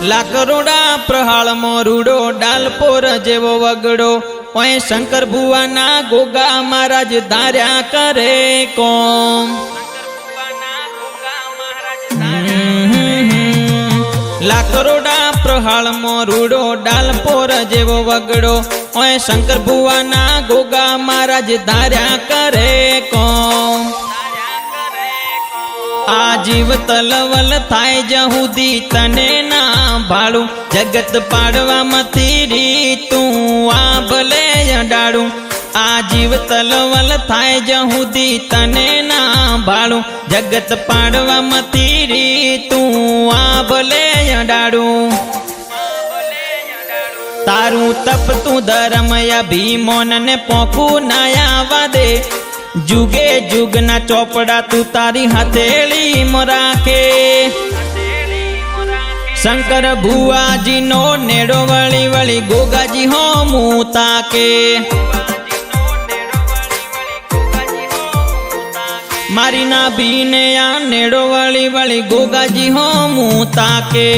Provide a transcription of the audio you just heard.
લાકરોડા પ્રહાળ મોરુડો ડાલપોર જેવો વગડો ઓય શંકર ભુવાના ગોગા મહારાજ ધાર્યા કરે કોમ લાકરોડા પ્રહાળ મોરુડો ડાલપોર જેવો વગડો ઓય શંકર ભુવાના ગોગા મહારાજ ધાર્યા કરે કોમ आ जीव तलवल थाय जहुदी तने ना भाड़ू जगत पाड़वा मथी रीतू आ भले अडाड़ू आ जीव तलवल थाय जहुदी तने ना भाड़ू जगत पाड़वा मथी रीतू आ भले अडाड़ू तारू तप तू धर्म अभिमोन ने पोखू नाया वादे जुगे जुगना चौपड़ा तू तारी हथेली मराखे शंकर भुआ जी नो नेड़ो वली वली गोगा जी हो मुता के मारी ना बीने आ नेड़ो वली वली गोगा जी हो मुता के।